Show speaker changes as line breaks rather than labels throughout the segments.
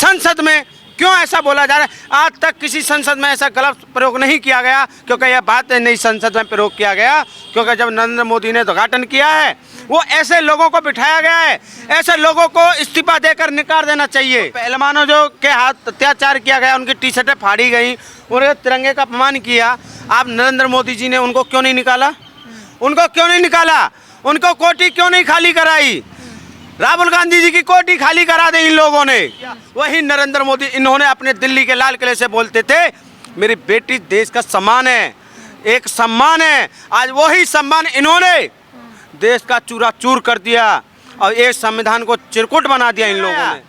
संसद में क्यों ऐसा बोला जा रहा है? आज तक किसी संसद में ऐसा गलत प्रयोग नहीं किया गया, क्योंकि यह बात नई संसद में प्रयोग किया गया, क्योंकि जब नरेंद्र मोदी ने उद्घाटन किया है वो ऐसे लोगों को बिठाया गया है, ऐसे लोगों को इस्तीफा देकर निकाल देना चाहिए। पहलवानों जो के हाथ अत्याचार किया गया, उनकी टी शर्टें फाड़ी गई, उन्हें तिरंगे का अपमान किया, आप नरेंद्र मोदी जी ने उनको क्यों नहीं निकाला? उनको क्यों नहीं निकाला? उनको कोठी क्यों नहीं खाली कराई? राहुल गांधी जी की कोठी खाली करा दी इन लोगों ने। वही नरेंद्र मोदी, इन्होंने अपने दिल्ली के लाल किले से बोलते थे मेरी बेटी देश का सम्मान है, एक सम्मान है। आज वही सम्मान इन्होंने देश का चूरा-चूर कर दिया और एक संविधान को चिरकुट बना दिया इन लोगों ने।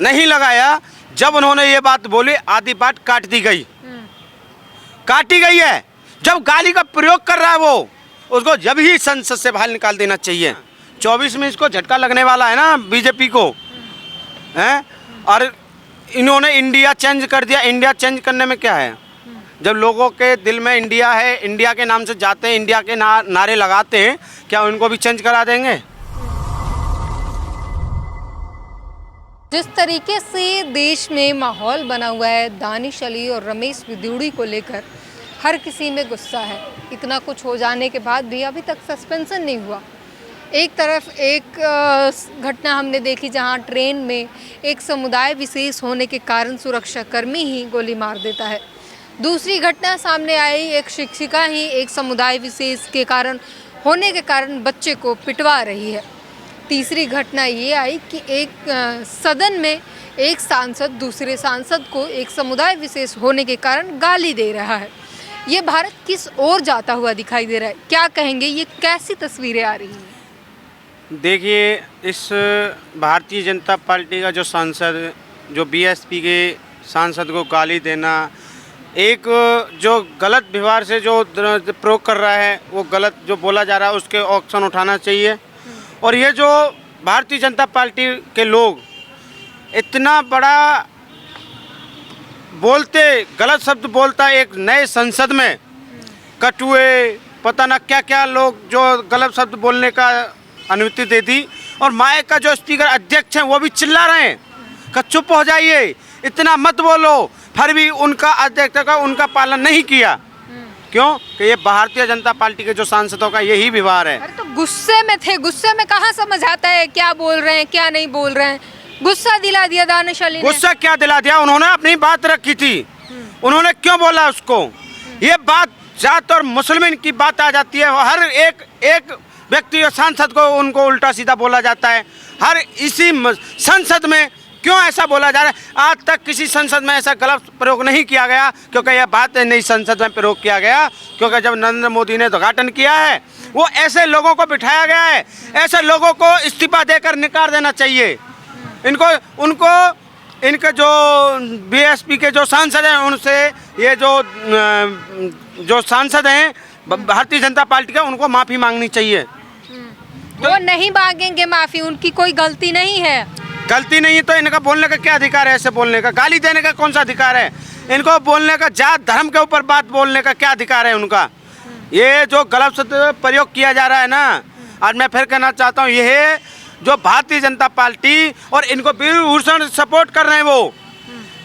नहीं लगाया। जब उन्होंने ये बात बोली आधी बात काट दी गई, काटी गई है। जब गाली का प्रयोग कर रहा है वो, उसको जब ही संसद से बाहर निकाल देना चाहिए। 24 में इसको झटका लगने वाला है ना बीजेपी को, हैं? और इन्होंने इंडिया चेंज कर दिया। इंडिया चेंज करने में क्या है? जब लोगों के दिल में इंडिया है, इंडिया के नाम से जाते हैं, इंडिया के नारे लगाते हैं, क्या उनको भी चेंज करा देंगे?
जिस तरीके से देश में माहौल बना हुआ है दानिश अली और रमेश विद्युड़ी को लेकर, हर किसी में गुस्सा है। इतना कुछ हो जाने के बाद भी अभी तक सस्पेंशन नहीं हुआ। एक तरफ एक घटना हमने देखी जहां ट्रेन में एक समुदाय विशेष होने के कारण सुरक्षाकर्मी ही गोली मार देता है। दूसरी घटना सामने आई, एक शिक्षिका ही एक समुदाय विशेष के कारण होने के कारण बच्चे को पिटवा रही है। तीसरी घटना ये आई कि एक सदन में एक सांसद दूसरे सांसद को एक समुदाय विशेष होने के कारण गाली दे रहा है। ये भारत किस ओर जाता हुआ दिखाई दे रहा है? क्या कहेंगे, ये कैसी तस्वीरें आ रही हैं?
देखिए, इस भारतीय जनता पार्टी का जो सांसद, जो बीएसपी के सांसद को गाली देना, एक जो गलत व्यवहार से जो प्रयोग कर रहा है, वो गलत जो बोला जा रहा है उसके एक्शन उठाना चाहिए। और ये जो भारतीय जनता पार्टी के लोग इतना बड़ा बोलते, गलत शब्द बोलता है एक नए संसद में, कटुए पता ना क्या क्या लोग जो गलत शब्द बोलने का अनुमति दे दी, और माइक का जो स्पीकर अध्यक्ष हैं वो भी चिल्ला रहे हैं कि चुप हो जाइए, इतना मत बोलो। फिर भी उनका अध्यक्ष का उनका पालन नहीं किया। क्यों? कि ये भारतीय जनता पार्टी के जो सांसदों का यही व्यवहार है।
अरे तो गुस्से में थे, गुस्से में कहाँ समझ आता है क्या बोल रहे हैं क्या नहीं बोल रहे हैं। गुस्सा दिला दिया दानिश अली ने। गुस्सा
क्या दिला दिया? उन्होंने अपनी बात रखी थी, उन्होंने क्यों बोला उसको? ये बात जात और मुसलमान की बात आ जाती है, हर एक व्यक्ति सांसद को उनको उल्टा सीधा बोला जाता है। हर इसी संसद में क्यों ऐसा बोला जा रहा है? आज तक किसी संसद में ऐसा गलत प्रयोग नहीं किया गया, क्योंकि यह बात नई संसद में प्रयोग किया गया, क्योंकि जब नरेंद्र मोदी ने उद्घाटन किया है वो ऐसे लोगों को बिठाया गया है, ऐसे लोगों को इस्तीफा देकर निकाल देना चाहिए। इनके जो बीएसपी के जो सांसद हैं, उनसे ये जो सांसद हैं भारतीय जनता पार्टी का, उनको माफ़ी मांगनी चाहिए।
वो नहीं मांगेंगे माफ़ी, उनकी कोई गलती नहीं है।
गलती नहीं तो इनका बोलने का क्या अधिकार है? ऐसे बोलने का, गाली देने का कौन सा अधिकार है इनको? बोलने का, जात धर्म के ऊपर बात बोलने का क्या अधिकार है उनका? ये जो गलत शब्द प्रयोग किया जा रहा है ना, आज मैं फिर कहना चाहता हूँ, यह जो भारतीय जनता पार्टी और इनको वीरभूषण सपोर्ट कर रहे हैं, वो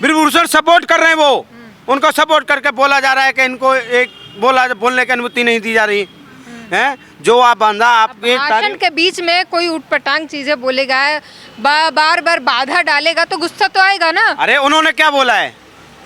वीरभूषण सपोर्ट कर रहे हैं, वो उनको सपोर्ट करके बोला जा रहा है कि इनको एक बोलने की अनुमति नहीं दी जा रही है। जो आप बंदा आपके
भाषण के बीच में कोई उठपटांग चीजें बोलेगा, बार बार बाधा डालेगा तो गुस्सा तो आएगा ना।
अरे उन्होंने क्या बोला है?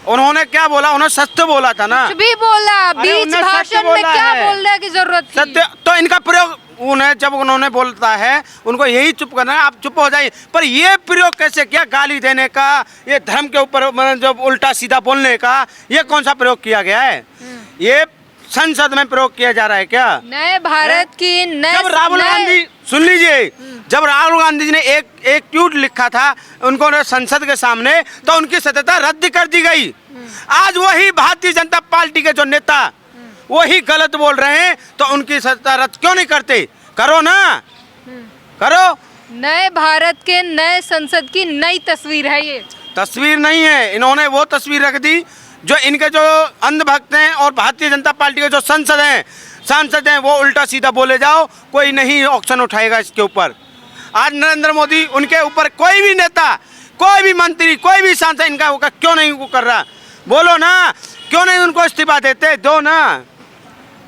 उन्होंने क्या बोला? उन्होंने सत्य बोला था ना।
कुछ भी बोला, बीच भाषण में क्या बोलने की जरूरत थी?
सत्य तो इनका प्रयोग, उन्हें जब उन्होंने बोलता है उनको यही चुप करना है, आप चुप हो जाइए। पर ये प्रयोग कैसे किया? गाली देने का, ये धर्म के ऊपर जब उल्टा सीधा बोलने का, ये कौन सा प्रयोग किया गया है? ये संसद में प्रयोग किया जा रहा है क्या?
नए भारत की
जब राहुल गांधी, सुन लीजिए, जब राहुल गांधी जी ने एक ट्वीट लिखा था उनको संसद के सामने, तो उनकी सदस्यता रद्द कर दी गई। आज वही भारतीय जनता पार्टी के जो नेता वही गलत बोल रहे हैं, तो उनकी सदस्यता रद्द क्यों नहीं करते? करो ना, करो।
नए भारत के नए संसद की नई तस्वीर है ये।
तस्वीर नहीं है, इन्होंने वो तस्वीर रख दी जो इनके जो अंधभक्त हैं और भारतीय जनता पार्टी के जो सांसद हैं वो उल्टा सीधा बोले जाओ, कोई नहीं ऑक्शन उठाएगा इसके ऊपर। आज नरेंद्र मोदी, उनके ऊपर कोई भी नेता कोई भी मंत्री, कोई भी सांसद इनका होगा, क्यों नहीं वो कर रहा? बोलो ना, क्यों नहीं उनको इस्तीफा देते? दो ना,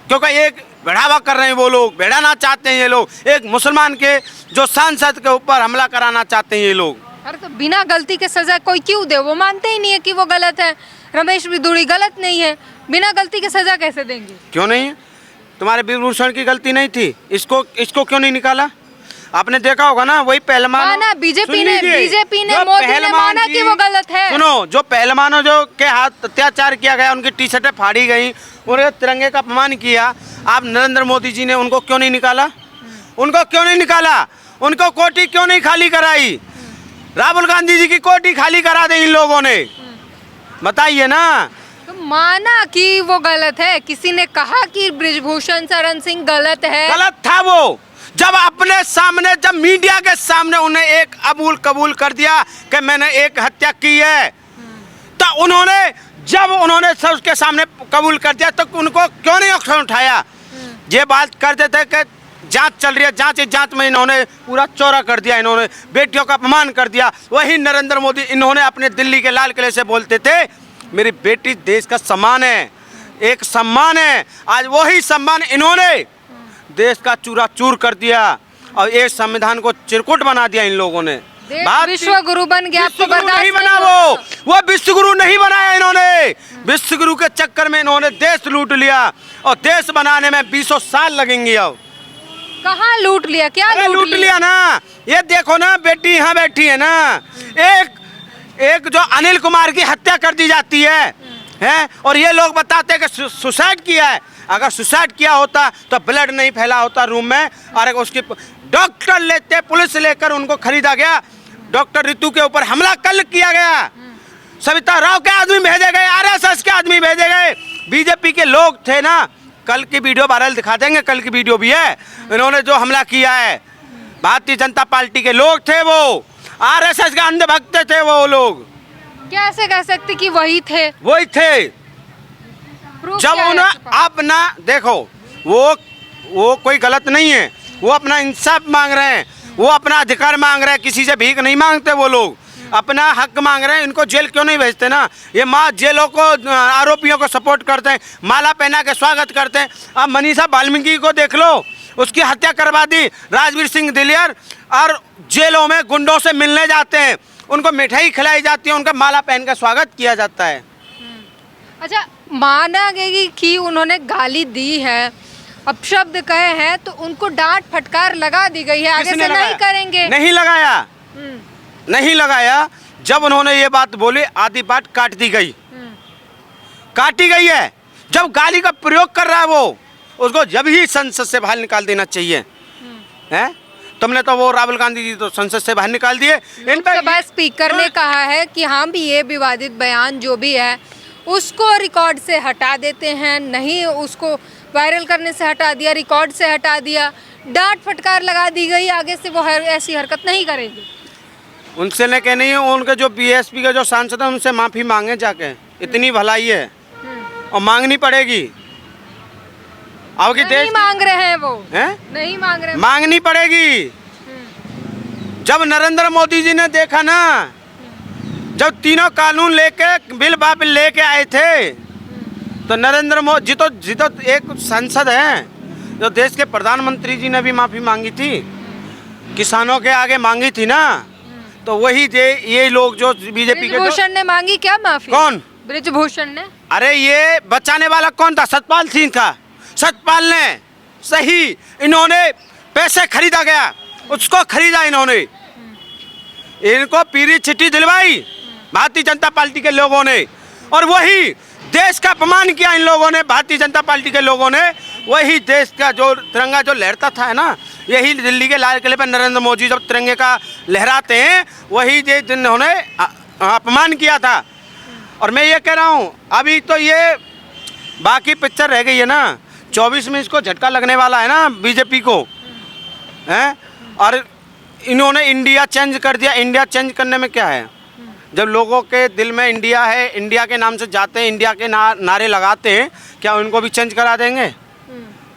क्योंकि एक बढ़ावा कर रहे हैं वो लोग, बढ़ाना चाहते हैं ये लोग, एक मुसलमान के जो सांसद के ऊपर हमला कराना चाहते हैं ये लोग।
अरे तो बिना गलती के सजा कोई क्यों दे? वो मानते ही नहीं है कि वो गलत है। रमेश बिदूड़ी गलत नहीं है, बिना गलती के सजा कैसे देंगे?
क्यों नहीं है? तुम्हारे विभूषण की गलती नहीं थी, इसको क्यों नहीं निकाला? आपने देखा होगा ना, वही पहलवान
माना बीजेपी ने मोदी ने माना कि वो गलत है।
सुनो, जो पहलवानों जो के हाथ अत्याचार किया गया, उनकी टी शर्टें फाड़ी गई, उन्हें तिरंगे का अपमान किया, आप नरेंद्र मोदी जी ने उनको क्यों नहीं निकाला? उनको क्यों नहीं निकाला? उनको कोठी क्यों नहीं खाली कराई? राहुल गांधी जी की कोठी खाली करा दी इन लोगों ने, बताइए ना।
तो माना कि वो गलत है, किसी ने कहा कि बृजभूषण शरण सिंह गलत है?
गलत था वो, जब अपने सामने, जब मीडिया के सामने उन्हें एक कबूल कर दिया कि मैंने एक हत्या की है, तो उन्होंने जब उन्होंने सबके सामने कबूल कर दिया तो उनको क्यों नहीं एक्शन उठाया? ये बात करते थे कि जांच चल रही है, जांच में इन्होंने पूरा चौरा कर दिया, इन्होंने बेटियों का अपमान कर दिया। वही नरेंद्र मोदी, इन्होंने अपने दिल्ली के लाल किले से बोलते थे मेरी बेटी देश का सम्मान है, एक सम्मान है। आज वही सम्मान इन्होंने देश का चूरा चूर कर दिया और एक संविधान को चिरकुट बना दिया इन लोगों ने।
विश्व गुरु बन गया, आपको बर्दाश्त
नहीं बना वो विश्व गुरु नहीं बनाया इन्होंने। विश्व गुरु के चक्कर में इन्होंने देश लूट लिया और देश बनाने में 20 साल लगेंगे। अब
कहाँ लूट लिया? क्या
लूट लिया ना, ये देखो ना, बेटी यहाँ बैठी है ना, एक जो अनिल कुमार की हत्या कर दी जाती है, और ये लोग बताते हैं कि सुसाइड किया है। अगर सुसाइड किया होता तो ब्लड नहीं फैला होता रूम में, और उसकी डॉक्टर लेते, पुलिस लेकर उनको खरीदा गया, डॉक्टर ऋतु के ऊपर हमला कल किया गया, सविता राव के आदमी भेजे गए, आरएसएस के आदमी भेजे गए, बीजेपी के लोग थे ना। कल की वीडियो वायरल दिखा देंगे, कल की वीडियो भी है, इन्होंने जो हमला किया है भारतीय जनता पार्टी के लोग थे, वो आरएसएस के अंधभक्त थे वो लोग।
कैसे कह सकते कि वही थे?
वही थे। जब उन्हें अपना देखो, वो कोई गलत नहीं है, वो अपना इंसाफ मांग रहे हैं, वो अपना अधिकार मांग रहे हैं, किसी से भीख नहीं मांगते वो लोग, अपना हक मांग रहे हैं। इनको जेल क्यों नहीं भेजते ना? ये माँ जेलों को, आरोपियों को सपोर्ट करते हैं, माला पहना के स्वागत करते हैं। अब मनीषा वाल्मीकि को देख लो, उसकी हत्या करवा दी राजवीर सिंह दिलियर, और जेलों में गुंडों से मिलने जाते हैं, उनको मिठाई खिलाई जाती है, उनका माला पहन कर स्वागत किया जाता है।
अच्छा, माना गया कि उन्होंने गाली दी है, अपशब्द कहे हैं, तो उनको डांट फटकार लगा दी गई है, आगे से नहीं करेंगे?
नहीं लगाया, नहीं लगाया। जब उन्होंने ये बात बोली, आधी बात काट दी गई, काटी गई है। जब गाली का प्रयोग कर रहा है वो, उसको जब ही संसद से बाहर निकाल देना चाहिए। हैं? तुमने तो वो राहुल गांधी जी तो संसद से बाहर निकाल दिए।
लोकसभा स्पीकर ने कहा है कि हम भी ये विवादित बयान जो भी है उसको रिकॉर्ड से हटा देते हैं, नहीं उसको वायरल करने से हटा दिया, रिकॉर्ड से हटा दिया, डांट फटकार लगा दी गई, आगे से वो ऐसी हरकत नहीं करेंगे।
उनसे ने कह नहीं है, उनके जो बीएसपी के जो सांसद हैं उनसे माफी मांगे जाके, इतनी भलाई है और मांगनी पड़ेगी। अब की
नहीं मांग रहे हैं वो, नहीं मांग रहे,
मांगनी पड़ेगी। जब नरेंद्र मोदी जी ने देखा ना, जब तीनों कानून लेके बिल बाबिल लेके आए थे, तो नरेंद्र मोदी जी तो एक सांसद हैं, जो देश के प्रधानमंत्री जी ने भी माफी मांगी थी, किसानों के आगे मांगी थी ना, तो वही ये लोग जो बीजेपी के
बृजभूषण ने मांगी क्या माफी?
कौन?
बृजभूषण ने।
अरे ये बचाने वाला कौन था? सतपाल सिंह था। सतपाल ने सही, इन्होंने पैसे खरीदा गया, उसको खरीदा इन्होंने, इनको पीली चिट्ठी दिलवाई भारतीय जनता पार्टी के लोगों ने, और वही देश का अपमान किया इन लोगों ने, भारतीय जनता पार्टी के लोगों ने। वही देश का जो तिरंगा जो लहरता था ना, यही दिल्ली के लाल किले पर नरेंद्र मोदी जब तिरंगे का लहराते हैं, वही जिन्होंने अपमान किया था। और मैं ये कह रहा हूँ, अभी तो ये बाकी पिक्चर रह गई है ना, 24 में इसको झटका लगने वाला है ना बीजेपी को, हैं? और इन्होंने इंडिया चेंज कर दिया। इंडिया चेंज करने में क्या है? जब लोगों के दिल में इंडिया है, इंडिया के नाम से जाते हैं, इंडिया के नारे लगाते हैं, क्या उनको भी चेंज करा देंगे?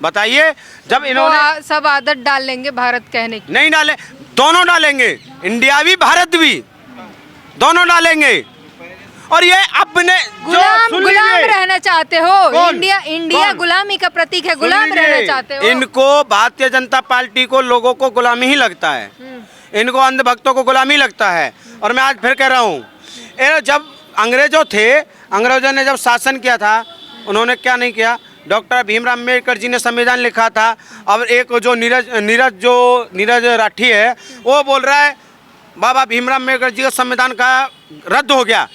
बताइए। जब इन्होंने
सब आदत डाल लेंगे भारत कहने की।
नहीं डाले, दोनों डालेंगे, इंडिया भी भारत भी। दोनों डालेंगे। और ये अपने
गुलाम रहना चाहते हो? इंडिया गुलामी का प्रतीक है, गुलाम रहना चाहते हो?
इनको भारतीय जनता पार्टी को लोगों को गुलामी ही लगता है, इनको अंधभक्तों को गुलामी लगता है। और मैं आज फिर कह रहा हूँ, जब अंग्रेजों ने जब शासन किया था, उन्होंने क्या नहीं किया? डॉक्टर भीमराव अम्बेडकर जी ने संविधान लिखा था। अब एक जो नीरज राठी है, वो बोल रहा है बाबा भीमराव अम्बेडकर जी का संविधान का रद्द हो गया,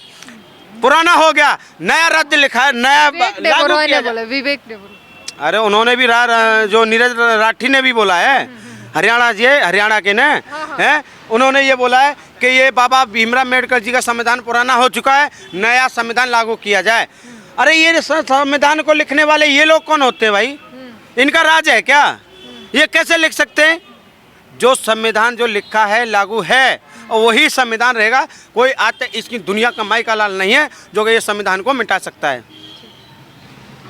पुराना हो गया, नया रद्द लिखा है, नया लागू किया जाए।
विवेक डेबरॉय,
अरे उन्होंने भी जो नीरज राठी ने भी बोला है, हरियाणा के ने हैं, उन्होंने ये बोला है कि ये बाबा भीमराव अम्बेडकर जी का संविधान पुराना हो चुका है, नया संविधान लागू किया जाए। अरे ये संविधान को लिखने वाले ये लोग कौन होते हैं भाई? इनका राज है क्या? ये कैसे लिख सकते हैं? जो संविधान जो लिखा है लागू है और वही संविधान रहेगा। कोई आज इसकी दुनिया का माई का लाल नहीं है जो कि ये संविधान को मिटा सकता है।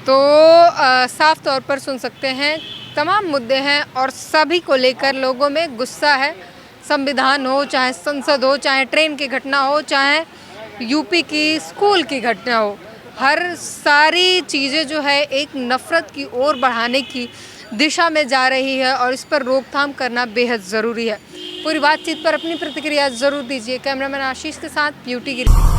तो साफ तौर पर सुन सकते हैं, तमाम मुद्दे हैं और सभी को लेकर लोगों में गुस्सा है। संविधान हो, चाहे संसद हो, चाहे ट्रेन की घटना हो, चाहे यूपी की स्कूल की घटना हो, हर सारी चीज़ें जो है एक नफ़रत की ओर बढ़ाने की दिशा में जा रही है और इस पर रोकथाम करना बेहद ज़रूरी है। पूरी बातचीत पर अपनी प्रतिक्रिया ज़रूर दीजिए। कैमरामैन आशीष के साथ ब्यूटी गिरी।